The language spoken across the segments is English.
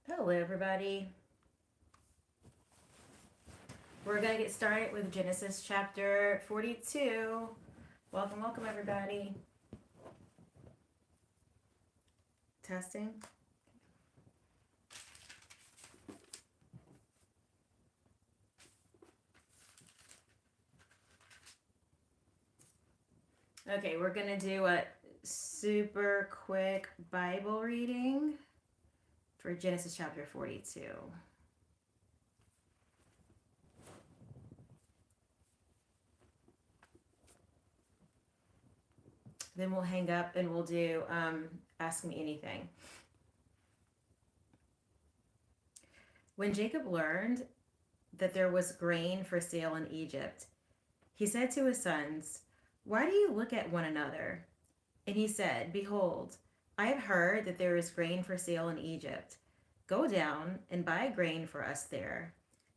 Hello, everybody. We're going to get started with Genesis chapter 42. Welcome, welcome, everybody. Testing. Okay, we're going to do a super quick Bible reading for Genesis chapter 42. Then we'll hang up and we'll do Ask Me Anything. When Jacob learned that there was grain for sale in Egypt, he said to his sons, "Why do you look at one another?" And he said, "Behold, I have heard that there is grain for sale in Egypt. Go down and buy grain for us there,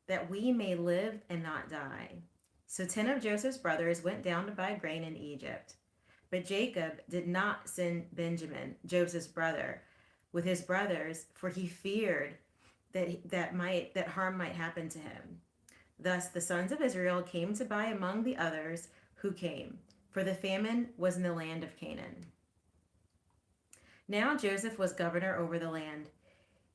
that we may live and not die." So 10 of Joseph's brothers went down to buy grain in Egypt. But Jacob did not send Benjamin, Joseph's brother, with his brothers, for he feared that harm might happen to him. Thus the sons of Israel came to buy among the others who came, for the famine was in the land of Canaan. Now Joseph was governor over the land.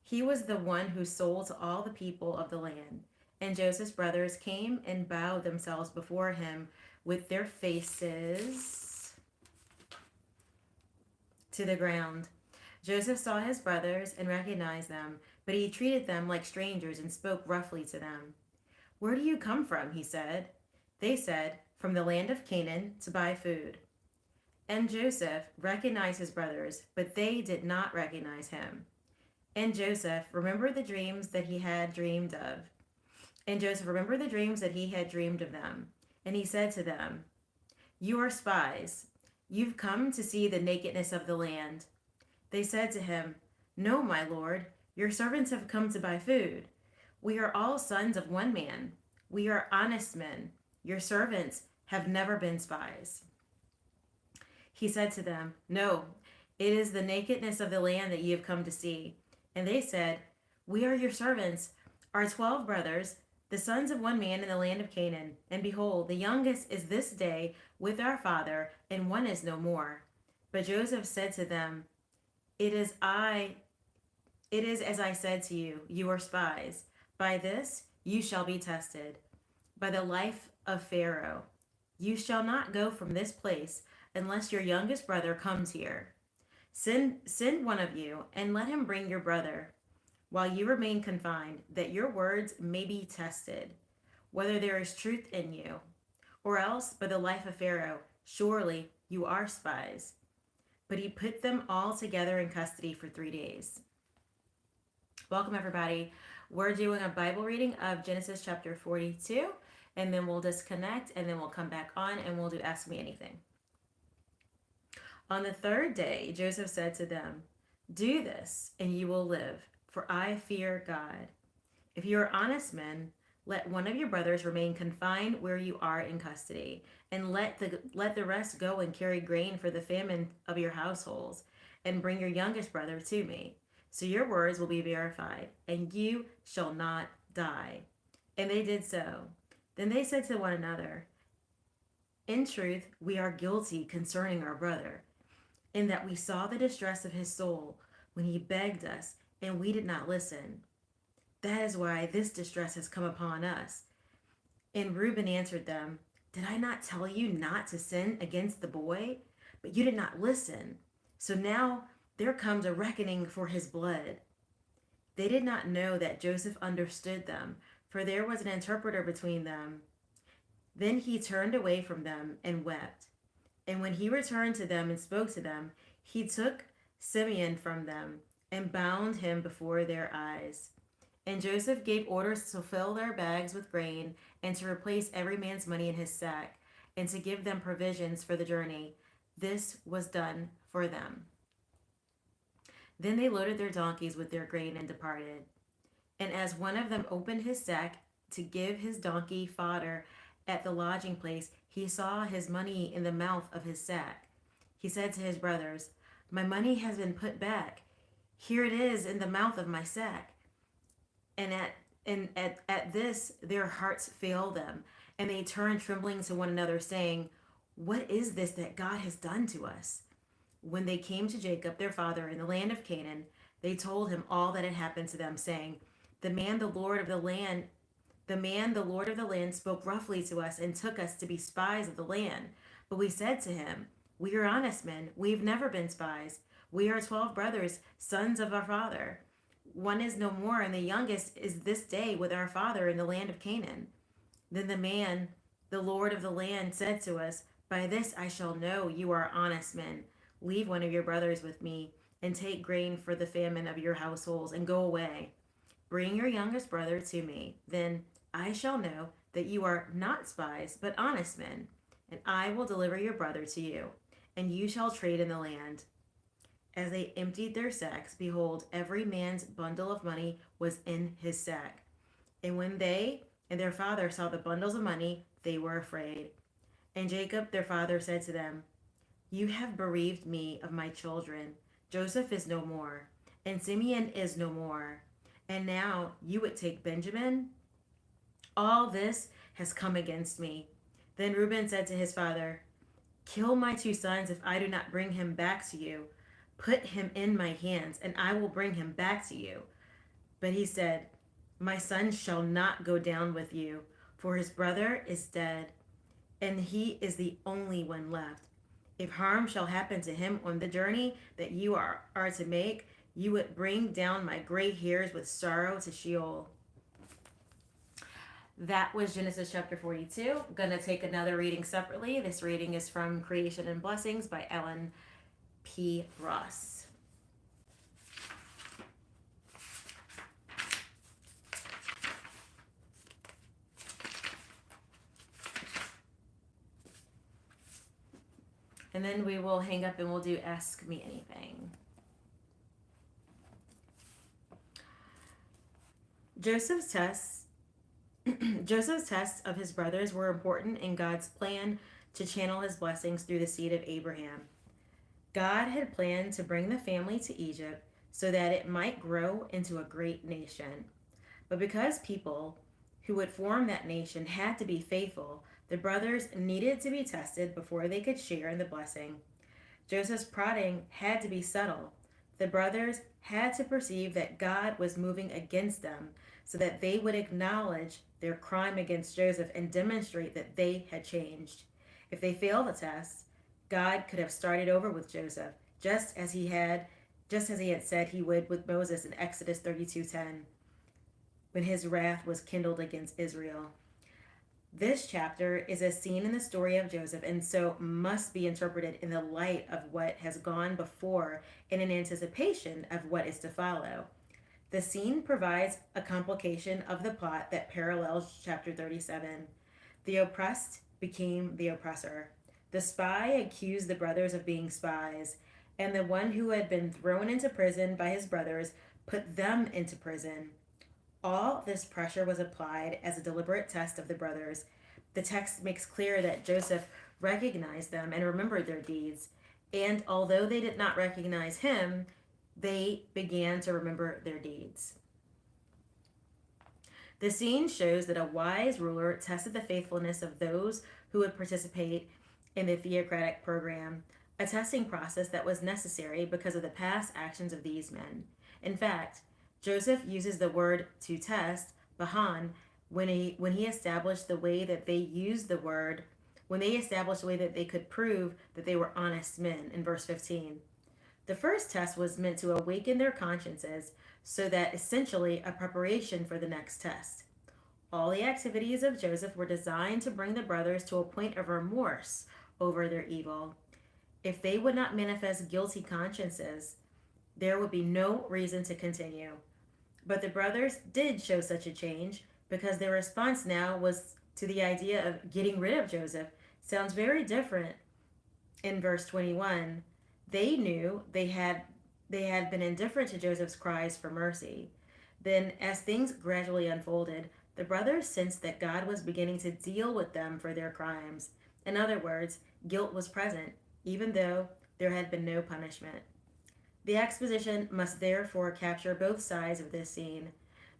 He was the one who sold to all the people of the land. And Joseph's brothers came and bowed themselves before him with their faces to the ground. Joseph saw his brothers and recognized them, but he treated them like strangers and spoke roughly to them. "Where do you come from?" he said. They said, "From the land of Canaan to buy food." And Joseph recognized his brothers, but they did not recognize him. And Joseph remembered the dreams that he had dreamed of. And Joseph remembered the dreams that he had dreamed of them. And he said to them, "You are spies. You've come to see the nakedness of the land." They said to him, "No, my lord, your servants have come to buy food. We are all sons of one man. We are honest men. Your servants have never been spies." He said to them, "No, it is the nakedness of the land that you have come to see." And they said, "We are your servants, our 12 brothers, the sons of one man in the land of Canaan. And behold, the youngest is this day with our father, and one is no more." But Joseph said to them, It is as I said to you, you are spies. By this you shall be tested. By the life of Pharaoh, you shall not go from this place unless your youngest brother comes here. Send one of you, and let him bring your brother, while you remain confined, that your words may be tested, whether there is truth in you. Or else, by the life of Pharaoh, surely you are spies. But he put them all together in custody for 3 days. Welcome, everybody. We're doing a Bible reading of Genesis chapter 42, and then we'll disconnect, and then we'll come back on, and we'll do Ask Me Anything. On the third day, Joseph said to them, "Do this, and you will live, for I fear God. If you are honest men, let one of your brothers remain confined where you are in custody, and let the rest go and carry grain for the famine of your households, and bring your youngest brother to me. So your words will be verified, and you shall not die." And they did so. Then they said to one another, "In truth, we are guilty concerning our brother, in that we saw the distress of his soul when he begged us, and we did not listen. That is why this distress has come upon us." And Reuben answered them, "Did I not tell you not to sin against the boy? But you did not listen. So now there comes a reckoning for his blood." They did not know that Joseph understood them, for there was an interpreter between them. Then he turned away from them and wept. And when he returned to them and spoke to them, he took Simeon from them and bound him before their eyes. And Joseph gave orders to fill their bags with grain, and to replace every man's money in his sack, and to give them provisions for the journey. This was done for them. Then they loaded their donkeys with their grain and departed. And as one of them opened his sack to give his donkey fodder at the lodging place, he saw his money in the mouth of his sack. He said to his brothers, "My money has been put back. Here it is in the mouth of my sack." And at this, their hearts fail them, and they turn trembling to one another, saying, "What is this that God has done to us?" When they came to Jacob, their father, in the land of Canaan, they told him all that had happened to them, saying, "The man, the Lord of the land, the man, the Lord of the land, spoke roughly to us and took us to be spies of the land. But we said to him, 'We are honest men. We've never been spies. We are 12 brothers, sons of our father. One is no more, and the youngest is this day with our father in the land of Canaan.' Then the man, the Lord of the land, said to us, 'By this I shall know you are honest men. Leave one of your brothers with me, and take grain for the famine of your households, and go away. Bring your youngest brother to me. Then I shall know that you are not spies, but honest men, and I will deliver your brother to you, and you shall trade in the land.' As they emptied their sacks, behold, every man's bundle of money was in his sack. And when they and their father saw the bundles of money, they were afraid. And Jacob, their father, said to them, 'You have bereaved me of my children. Joseph is no more, and Simeon is no more. And now you would take Benjamin? All this has come against me.' Then Reuben said to his father, 'Kill my two sons if I do not bring him back to you. Put him in my hands, and I will bring him back to you.' But he said, 'My son shall not go down with you, for his brother is dead, and he is the only one left. If harm shall happen to him on the journey that you are to make, you would bring down my gray hairs with sorrow to Sheol.'" That was Genesis chapter 42. I'm going to take another reading separately. This reading is from Creation and Blessings by Ellen P. Ross. And then we will hang up and we'll do Ask Me Anything. Joseph's tests of his brothers were important in God's plan to channel his blessings through the seed of Abraham. God had planned to bring the family to Egypt so that it might grow into a great nation. But because people who would form that nation had to be faithful, the brothers needed to be tested before they could share in the blessing. Joseph's prodding had to be subtle. The brothers had to perceive that God was moving against them so that they would acknowledge their crime against Joseph and demonstrate that they had changed. If they failed the test, God could have started over with Joseph, just as he had said he would with Moses in Exodus 32:10, when his wrath was kindled against Israel. This chapter is a scene in the story of Joseph, and so must be interpreted in the light of what has gone before and in anticipation of what is to follow. The scene provides a complication of the plot that parallels chapter 37. The oppressed became the oppressor. The spy accused the brothers of being spies, and the one who had been thrown into prison by his brothers put them into prison. All this pressure was applied as a deliberate test of the brothers. The text makes clear that Joseph recognized them and remembered their deeds, and although they did not recognize him, they began to remember their deeds. The scene shows that a wise ruler tested the faithfulness of those who would participate in the theocratic program, a testing process that was necessary because of the past actions of these men. In fact, Joseph uses the word to test, bahan, when he established the way that they used the word, when they established the way that they could prove that they were honest men in verse 15. The first test was meant to awaken their consciences, so that essentially a preparation for the next test. All the activities of Joseph were designed to bring the brothers to a point of remorse over their evil. If they would not manifest guilty consciences, there would be no reason to continue. But the brothers did show such a change because their response now was to the idea of getting rid of Joseph. Sounds very different in verse 21. They knew they had been indifferent to Joseph's cries for mercy. Then, as things gradually unfolded, the brothers sensed that God was beginning to deal with them for their crimes. In other words, guilt was present, even though there had been no punishment. The exposition must therefore capture both sides of this scene.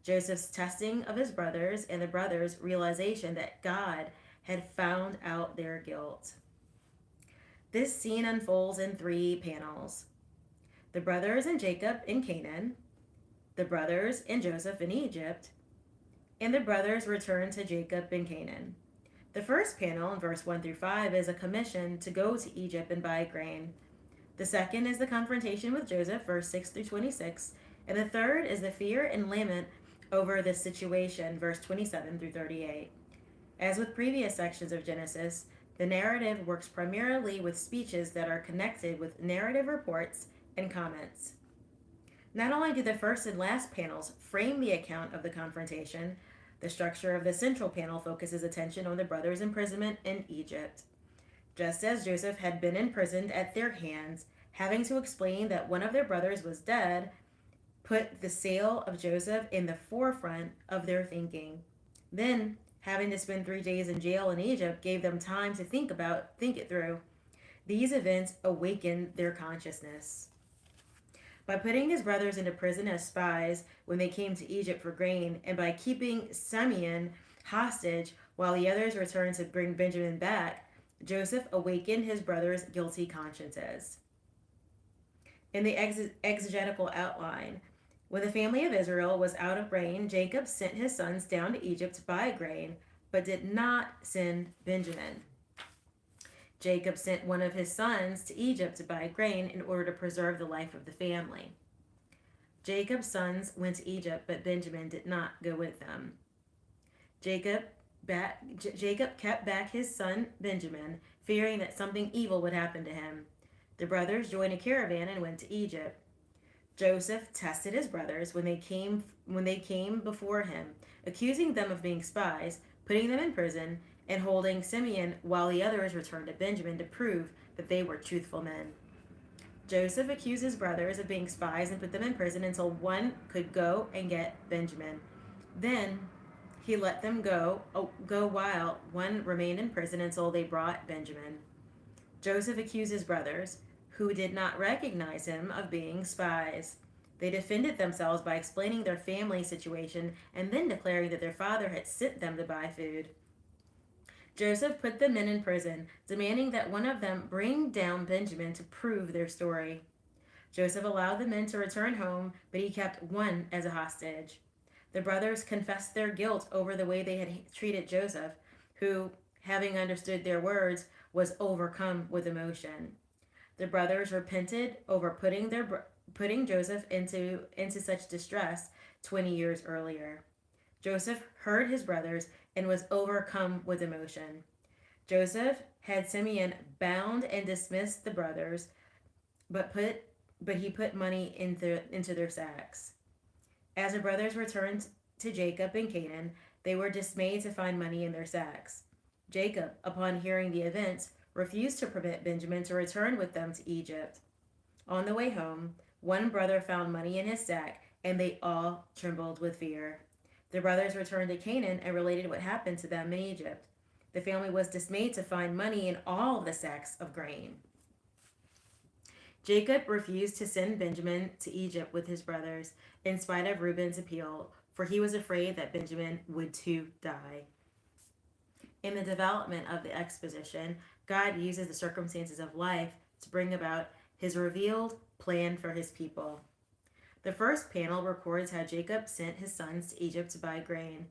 Joseph's testing of his brothers, and the brothers' realization that God had found out their guilt. This scene unfolds in 3 panels: the brothers and Jacob in Canaan, the brothers and Joseph in Egypt, and the brothers return to Jacob in Canaan. The first panel, in verse 1 through 5, is a commission to go to Egypt and buy grain. The second is the confrontation with Joseph, verse 6 through 26. And the third is the fear and lament over this situation, verse 27 through 38. As with previous sections of Genesis, the narrative works primarily with speeches that are connected with narrative reports and comments. Not only do the first and last panels frame the account of the confrontation, the structure of the central panel focuses attention on the brothers' imprisonment in Egypt. Just as Joseph had been imprisoned at their hands, having to explain that one of their brothers was dead put the sale of Joseph in the forefront of their thinking. Then, having to spend 3 days in jail in Egypt gave them time to think it through. These events awakened their consciousness. By putting his brothers into prison as spies when they came to Egypt for grain, and by keeping Simeon hostage while the others returned to bring Benjamin back, Joseph awakened his brothers' guilty consciences. In the exegetical outline, when the family of Israel was out of grain, Jacob sent his sons down to Egypt to buy grain, but did not send Benjamin. Jacob sent one of his sons to Egypt to buy grain in order to preserve the life of the family. Jacob's sons went to Egypt, but Benjamin did not go with them. Jacob kept back his son Benjamin, fearing that something evil would happen to him. The brothers joined a caravan and went to Egypt. Joseph tested his brothers when they came before him, accusing them of being spies, putting them in prison, and holding Simeon while the others returned to Benjamin to prove that they were truthful men. Joseph accused his brothers of being spies and put them in prison until one could go and get Benjamin. Then he let them go while one remained in prison until they brought Benjamin. Joseph accused his brothers, who did not recognize him, of being spies. They defended themselves by explaining their family situation and then declaring that their father had sent them to buy food. Joseph put the men in prison, demanding that one of them bring down Benjamin to prove their story. Joseph allowed the men to return home, but he kept one as a hostage. The brothers confessed their guilt over the way they had treated Joseph, who, having understood their words, was overcome with emotion. The brothers repented over putting Joseph into such distress 20 years earlier. Joseph heard his brothers and was overcome with emotion. Joseph had Simeon bound and dismissed the brothers, but he put money into their sacks. As the brothers returned to Jacob in Canaan, they were dismayed to find money in their sacks. Jacob, upon hearing the events, refused to permit Benjamin to return with them to Egypt. On the way home, one brother found money in his sack, and they all trembled with fear. The brothers returned to Canaan and related what happened to them in Egypt. The family was dismayed to find money in all the sacks of grain. Jacob refused to send Benjamin to Egypt with his brothers, in spite of Reuben's appeal, for he was afraid that Benjamin would too die. In the development of the exposition, God uses the circumstances of life to bring about his revealed plan for his people. The first panel records how Jacob sent his sons to Egypt to buy grain,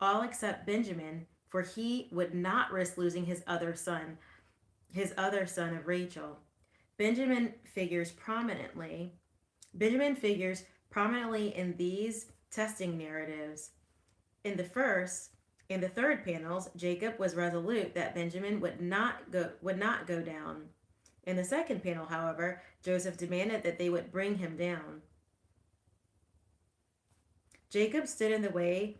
all except Benjamin, for he would not risk losing his other son of Rachel. Benjamin figures prominently in these testing narratives. In the third panels, Jacob was resolute that Benjamin would not go down. In the second panel, however, Joseph demanded that they would bring him down. Jacob stood in the way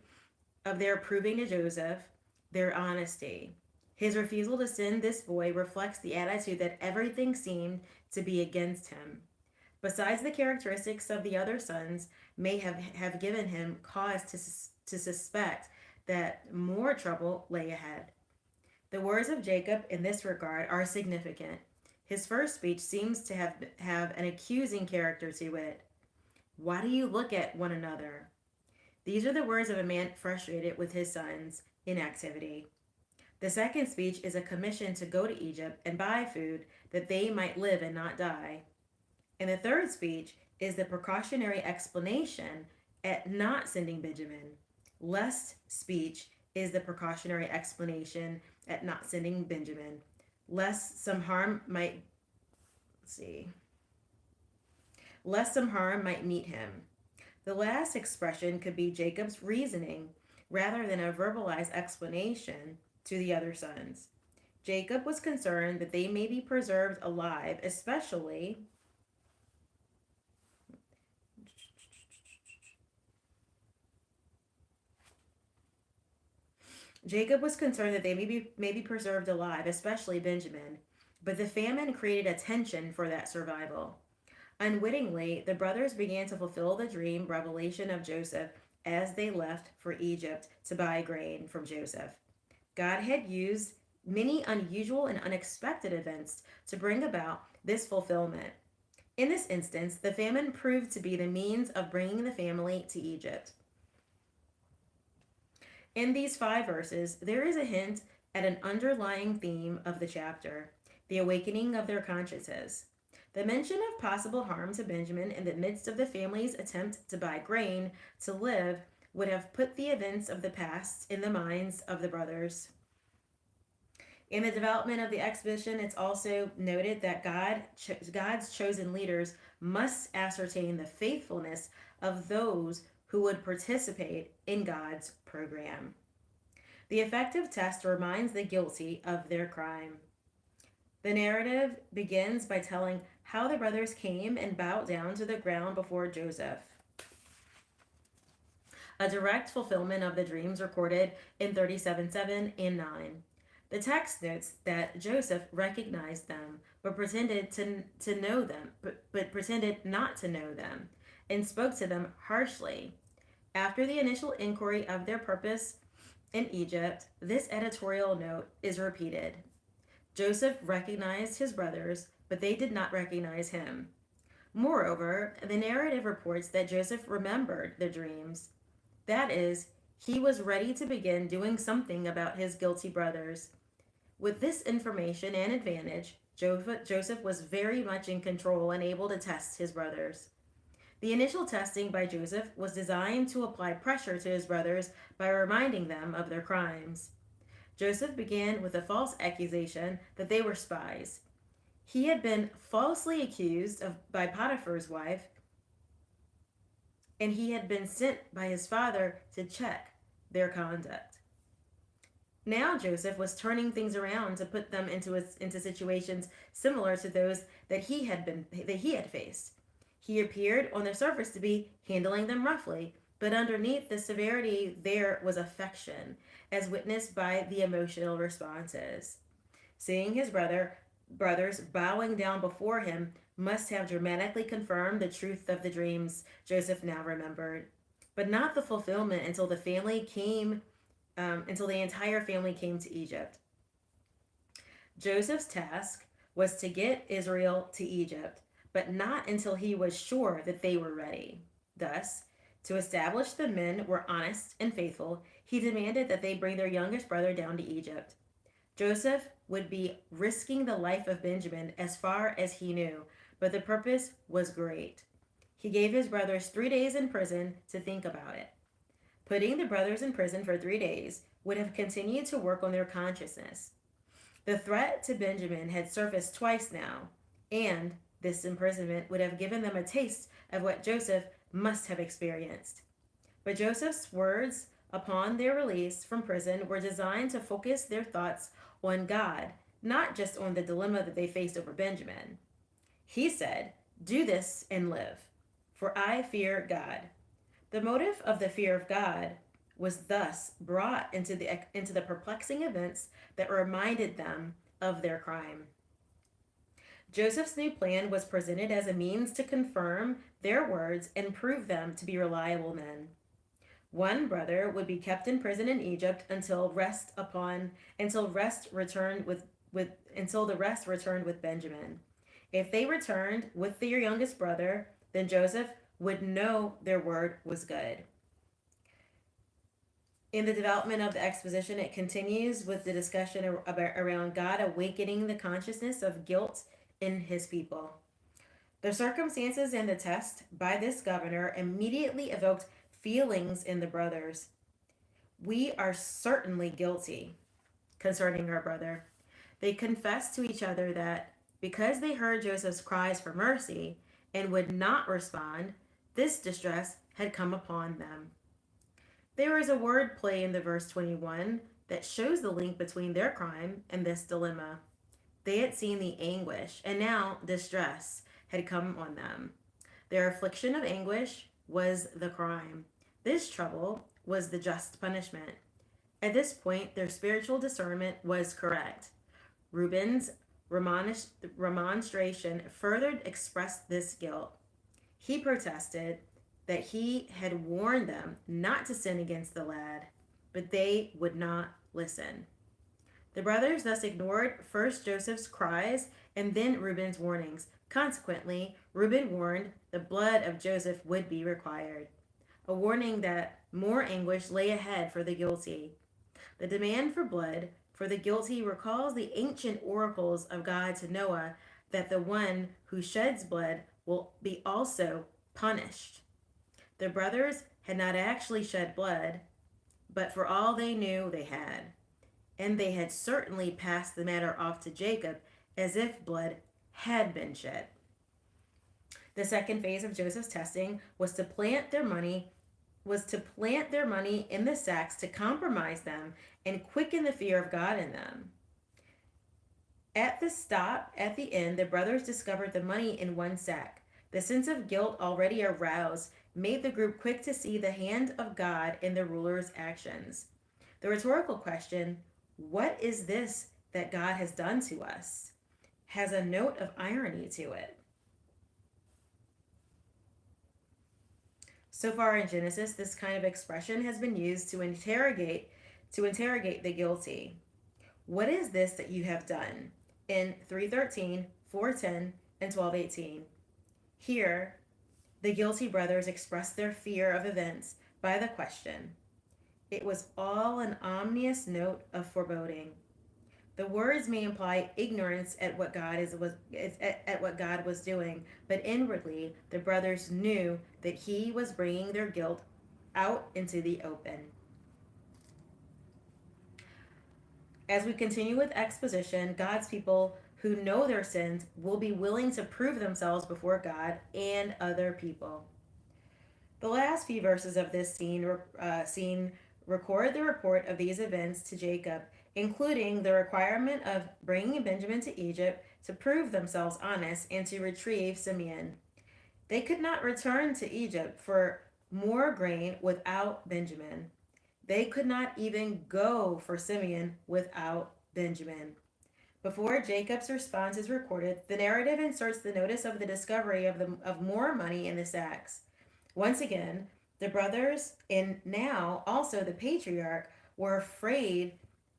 of their proving to Joseph their honesty. His refusal to send this boy reflects the attitude that everything seemed to be against him. Besides, the characteristics of the other sons may have given him cause to suspect that more trouble lay ahead. The words of Jacob in this regard are significant. His first speech seems to have an accusing character to it. Why do you look at one another? These are the words of a man frustrated with his son's inactivity. The second speech is a commission to go to Egypt and buy food that they might live and not die. And the third speech is the precautionary explanation at not sending Benjamin. Lest speech is the precautionary explanation at not sending Benjamin, lest some harm might see, lest some harm might meet him. The last expression could be Jacob's reasoning rather than a verbalized explanation to the other sons. Jacob was concerned that they may be preserved alive, especially Jacob was concerned that they may be preserved alive, especially Benjamin, but the famine created a tension for that survival. Unwittingly, the brothers began to fulfill the dream revelation of Joseph as they left for Egypt to buy grain from Joseph. God had used many unusual and unexpected events to bring about this fulfillment. In this instance, the famine proved to be the means of bringing the family to Egypt. In these 5 verses, there is a hint at an underlying theme of the chapter, the awakening of their consciences. The mention of possible harm to Benjamin in the midst of the family's attempt to buy grain to live would have put the events of the past in the minds of the brothers. In the development of the exhibition, it's also noted that God's chosen leaders must ascertain the faithfulness of those who would participate in God's program. The effective test reminds the guilty of their crime. The narrative begins by telling how the brothers came and bowed down to the ground before Joseph. A direct fulfillment of the dreams recorded in 37:7 and 9. The text notes that Joseph recognized them, but pretended to know them, but pretended not to know them, and spoke to them harshly. After the initial inquiry of their purpose in Egypt, this editorial note is repeated. Joseph recognized his brothers, but they did not recognize him. Moreover, the narrative reports that Joseph remembered the dreams. That is, he was ready to begin doing something about his guilty brothers. With this information and advantage, Joseph was very much in control and able to test his brothers. The initial testing by Joseph was designed to apply pressure to his brothers by reminding them of their crimes. Joseph began with a false accusation that they were spies. He had been falsely accused by Potiphar's wife, and he had been sent by his father to check their conduct. Now Joseph was turning things around to put them into situations similar to those that he had faced. He appeared on the surface to be handling them roughly, but underneath the severity there was affection, as witnessed by the emotional responses. Seeing his brothers bowing down before him must have dramatically confirmed the truth of the dreams Joseph now remembered, but not the fulfillment until the entire family came to Egypt. Joseph's task was to get Israel to Egypt, but not until he was sure that they were ready. Thus, to establish the men were honest and faithful, he demanded that they bring their youngest brother down to Egypt. Joseph would be risking the life of Benjamin as far as he knew, but the purpose was great. He gave his brothers 3 days in prison to think about it. Putting the brothers in prison for 3 days would have continued to work on their consciousness. The threat to Benjamin had surfaced twice now, and this imprisonment would have given them a taste of what Joseph must have experienced. But Joseph's words upon their release from prison were designed to focus their thoughts on God, not just on the dilemma that they faced over Benjamin. He said, "Do this and live, for I fear God." The motive of the fear of God was thus brought into the perplexing events that reminded them of their crime. Joseph's new plan was presented as a means to confirm their words and prove them to be reliable men. One brother would be kept in prison in Egypt until the rest returned with Benjamin. If they returned with their youngest brother, then Joseph would know their word was good. In the development of the exposition, it continues with the discussion around God awakening the consciousness of guilt in his people. The circumstances and the test by this governor immediately evoked feelings in the brothers. We are certainly guilty concerning our brother. They confessed to each other that because they heard Joseph's cries for mercy and would not respond, this distress had come upon them. There is a word play in the verse 21 that shows the link between their crime and this dilemma. They had seen the anguish, and now distress had come on them. Their affliction of anguish was the crime. This trouble was the just punishment. At this point, their spiritual discernment was correct. Reuben's remonstration further expressed this guilt. He protested that he had warned them not to sin against the lad, but they would not listen. The brothers thus ignored first Joseph's cries and then Reuben's warnings. Consequently, Reuben warned the blood of Joseph would be required, a warning that more anguish lay ahead for the guilty. The demand for blood for the guilty recalls the ancient oracles of God to Noah that the one who sheds blood will be also punished. The brothers had not actually shed blood, but for all they knew, they had. And they had certainly passed the matter off to Jacob as if blood had been shed. The second phase of Joseph's testing was to plant their money in the sacks to compromise them and quicken the fear of God in them. At the end, the brothers discovered the money in one sack. The sense of guilt already aroused made the group quick to see the hand of God in the ruler's actions. The rhetorical question, what is this that God has done to us, has a note of irony to it. So far in Genesis, this kind of expression has been used to interrogate the guilty. What is this that you have done? In 3:13, 4:10, and 12:18. Here, the guilty brothers express their fear of events by the question. It was all an ominous note of foreboding. The words may imply ignorance at what God was doing, but inwardly the brothers knew that he was bringing their guilt out into the open. As we continue with exposition, God's people who know their sins will be willing to prove themselves before God and other people. The last few verses of this scene record the report of these events to Jacob, including the requirement of bringing Benjamin to Egypt to prove themselves honest and to retrieve Simeon. They could not return to Egypt for more grain without Benjamin. They could not even go for Simeon without Benjamin. Before Jacob's response is recorded, the narrative inserts the notice of the discovery of more money in the sacks. Once again, the brothers and now also the patriarch were afraid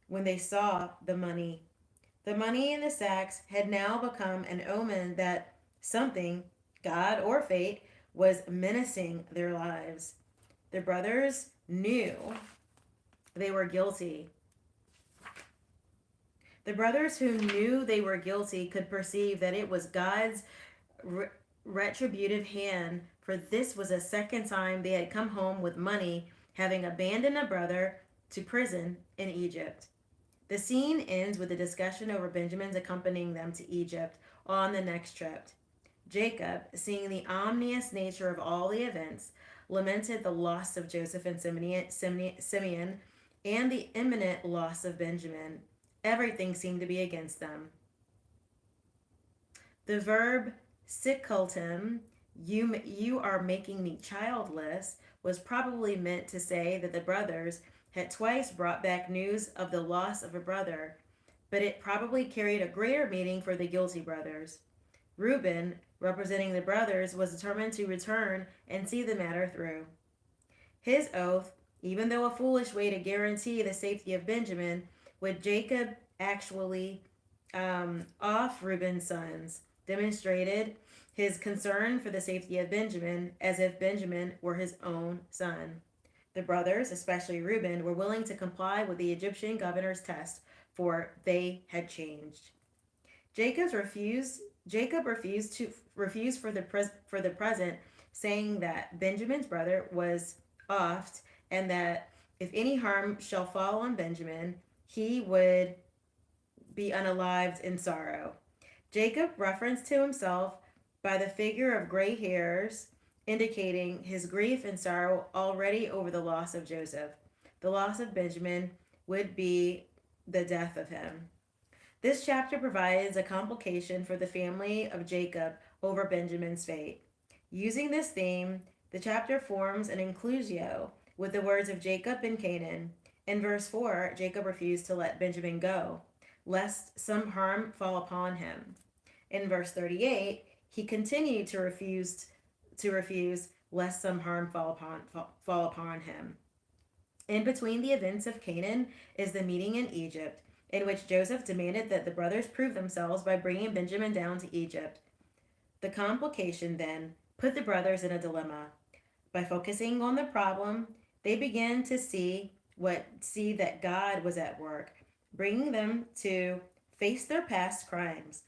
when they saw the money. The money in the sacks had now become an omen that something, God or fate, was menacing their lives. The brothers knew they were guilty. The brothers who knew they were guilty could perceive that it was God's retributive hand, for this was a second time they had come home with money, having abandoned a brother to prison in Egypt. The scene ends with a discussion over Benjamin's accompanying them to Egypt on the next trip. Jacob, seeing the ominous nature of all the events, lamented the loss of Joseph and Simeon and the imminent loss of Benjamin. Everything seemed to be against them. The verb sikultim, you are making me childless, was probably meant to say that the brothers had twice brought back news of the loss of a brother, but it probably carried a greater meaning for the guilty brothers. Reuben, representing the brothers, was determined to return and see the matter through. His oath, even though a foolish way to guarantee the safety of Benjamin, would Jacob actually off Reuben's sons, demonstrated his concern for the safety of Benjamin as if Benjamin were his own son. The brothers, especially Reuben, were willing to comply with the Egyptian governor's test, for they had changed. Jacob's refused. Jacob refused for the present, saying that Benjamin's brother was oft, and that if any harm shall fall on Benjamin, he would be unalived in sorrow. Jacob referenced to himself by the figure of gray hairs, indicating his grief and sorrow already over the loss of Joseph. The loss of Benjamin would be the death of him. This chapter provides a complication for the family of Jacob over Benjamin's fate. Using this theme, the chapter forms an inclusio with the words of Jacob and Canaan. In verse 4, Jacob refused to let Benjamin go, lest some harm fall upon him. In verse 38, he continued to refuse lest some harm fall upon him. In between the events of Canaan is the meeting in Egypt, in which Joseph demanded that the brothers prove themselves by bringing Benjamin down to Egypt. The complication then put the brothers in a dilemma. By focusing on the problem, they began to see that God was at work, bringing them to face their past crimes.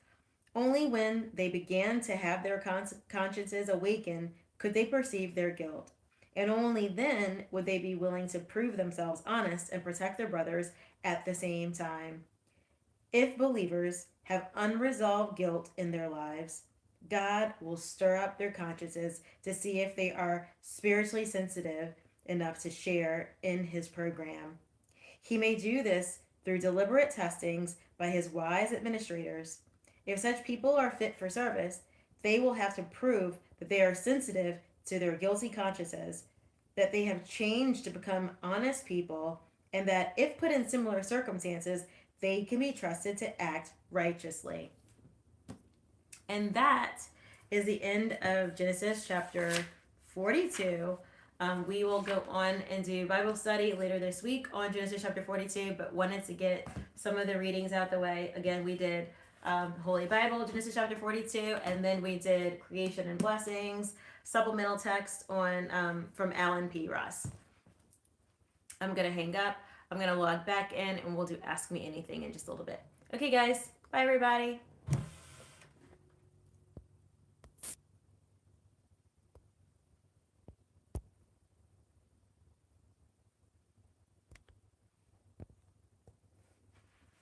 Only when they began to have their consciences awaken could they perceive their guilt. And only then would they be willing to prove themselves honest and protect their brothers at the same time. If believers have unresolved guilt in their lives, God will stir up their consciences to see if they are spiritually sensitive enough to share in his program. He may do this through deliberate testings by his wise administrators. If such people are fit for service, they will have to prove that they are sensitive to their guilty consciences, that they have changed to become honest people, and that if put in similar circumstances, they can be trusted to act righteously. And that is the end of Genesis chapter 42. We will go on and do Bible study later this week on Genesis chapter 42, but wanted to get some of the readings out the way. Again, we did Holy Bible, Genesis chapter 42, and then we did Creation and Blessings, supplemental text on from Alan P. Ross. I'm going to hang up. I'm going to log back in, and we'll do Ask Me Anything in just a little bit. Okay, guys. Bye, everybody.